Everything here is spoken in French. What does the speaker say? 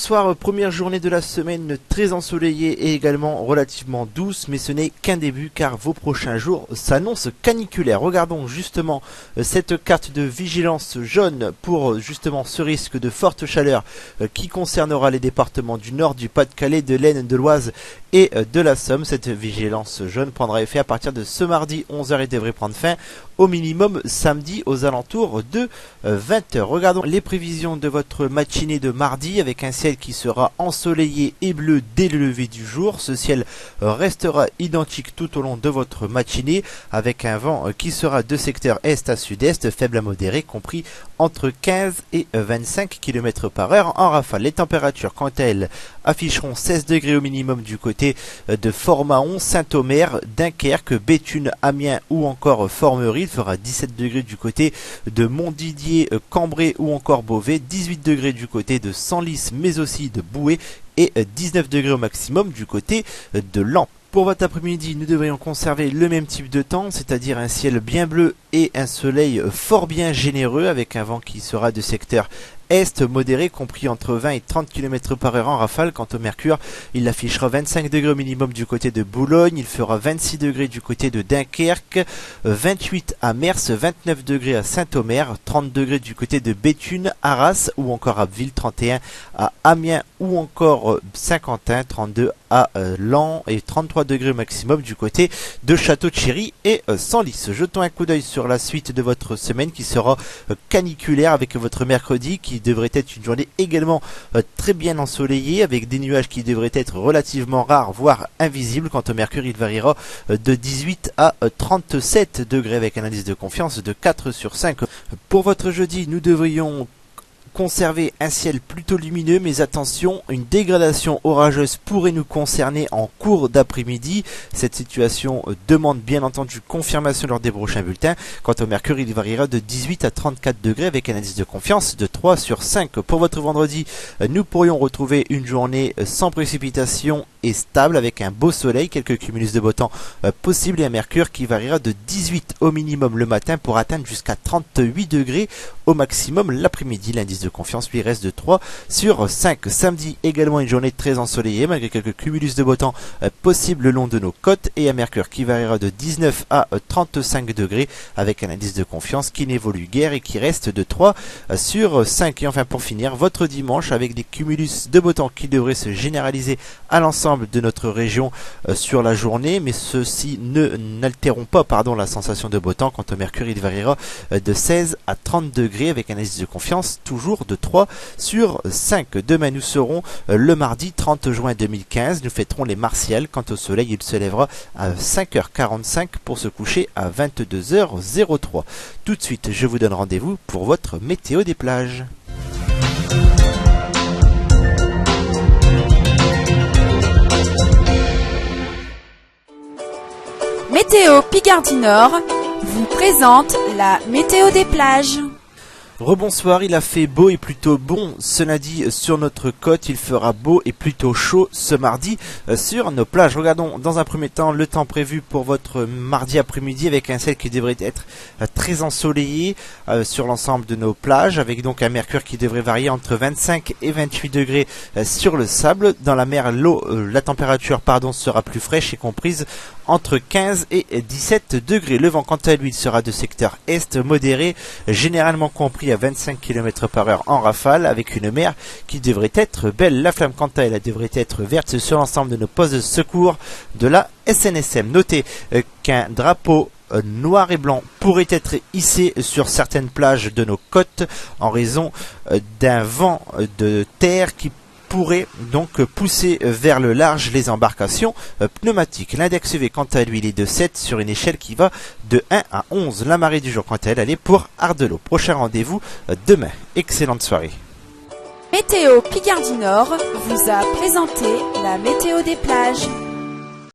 Bonsoir, première journée de la semaine très ensoleillée et également relativement douce, mais ce n'est qu'un début car vos prochains jours s'annoncent caniculaires. Regardons justement cette carte de vigilance jaune pour justement ce risque de forte chaleur qui concernera les départements du Nord, du Pas-de-Calais, de l'Aisne, de l'Oise et de la Somme. Cette vigilance jaune prendra effet à partir de ce mardi 11h et devrait prendre fin au minimum samedi aux alentours de 20h. Regardons les prévisions de votre matinée de mardi avec un ciel qui sera ensoleillé et bleu dès le lever du jour. Ce ciel restera identique tout au long de votre matinée avec un vent qui sera de secteur est à sud-est, faible à modéré, compris entre 15 et 25 km par heure en rafale. Les températures, quant à elles, afficheront 16 degrés au minimum du côté de Fort-Mahon, Saint-Omer, Dunkerque, Béthune, Amiens ou encore Formerie. Il fera 17 degrés du côté de Montdidier, Cambrai ou encore Beauvais, 18 degrés du côté de Senlis mais aussi de Boué et 19 degrés au maximum du côté de Laon. Pour votre après-midi, nous devrions conserver le même type de temps, c'est-à-dire un ciel bien bleu et un soleil fort bien généreux avec un vent qui sera de secteur est modéré, compris entre 20 et 30 km par heure en rafale. Quant au mercure, il affichera 25 degrés au minimum du côté de Boulogne, il fera 26 degrés du côté de Dunkerque, 28 à Mers, 29 degrés à Saint-Omer, 30 degrés du côté de Béthune, Arras ou encore Abbeville, 31 à Amiens ou encore Saint-Quentin, 32 à Laon et 33 degrés au maximum du côté de Château-Thierry et Senlis. Jetons un coup d'œil sur la suite de votre semaine qui sera caniculaire avec votre mercredi qui devrait être une journée également très bien ensoleillée avec des nuages qui devraient être relativement rares voire invisibles. Quant au mercure, il variera de 18 à 37 degrés avec un indice de confiance de 4 sur 5. Pour votre jeudi, nous devrions conserver un ciel plutôt lumineux, mais attention, une dégradation orageuse pourrait nous concerner en cours d'après-midi. Cette situation demande bien entendu confirmation lors des prochains bulletins. Quant au mercure, il variera de 18 à 34 degrés avec un indice de confiance de 3 sur 5. Pour votre vendredi, nous pourrions retrouver une journée sans précipitation et stable avec un beau soleil, quelques cumulus de beau temps possibles et un mercure qui variera de 18 au minimum le matin pour atteindre jusqu'à 38 degrés au maximum l'après-midi. L'indice de confiance lui reste de 3 sur 5. Samedi, également une journée très ensoleillée malgré quelques cumulus de beau temps possibles le long de nos côtes et un mercure qui variera de 19 à 35 degrés avec un indice de confiance qui n'évolue guère et qui reste de 3 sur 5. Et enfin pour finir, votre dimanche avec des cumulus de beau temps qui devraient se généraliser à l'ensemble de notre région sur la journée, mais ceux-ci n'altéreront pas la sensation de beau temps. Quant au mercure, il variera de 16 à 30 degrés avec un indice de confiance toujours de 3 sur 5. Demain nous serons le mardi 30 juin 2015, nous fêterons les Martiales. Quant au soleil, il se lèvera à 5h45 pour se coucher à 22h03. Tout de suite, je vous donne rendez-vous pour votre météo des plages. Météo Picardie Nord vous présente la météo des plages. Rebonsoir, il a fait beau et plutôt bon ce lundi sur notre côte, il fera beau et plutôt chaud ce mardi sur nos plages. Regardons dans un premier temps le temps prévu pour votre mardi après-midi avec un ciel qui devrait être très ensoleillé sur l'ensemble de nos plages avec donc un mercure qui devrait varier entre 25 et 28 degrés sur le sable. Dans la mer, la température sera plus fraîche et comprise entre 15 et 17 degrés. Le vent quant à lui sera de secteur est modéré, généralement compris à 25 km par heure en rafale avec une mer qui devrait être belle. La flamme quant à elle devrait être verte sur l'ensemble de nos postes de secours de la SNSM. Notez qu'un drapeau noir et blanc pourrait être hissé sur certaines plages de nos côtes en raison d'un vent de terre qui pourrait donc pousser vers le large les embarcations pneumatiques. L'index UV quant à lui il est de 7 sur une échelle qui va de 1 à 11. La marée du jour quant à elle est pour Ardelot. Prochain rendez-vous demain. Excellente soirée. Météo Picardie Nord vous a présenté la météo des plages.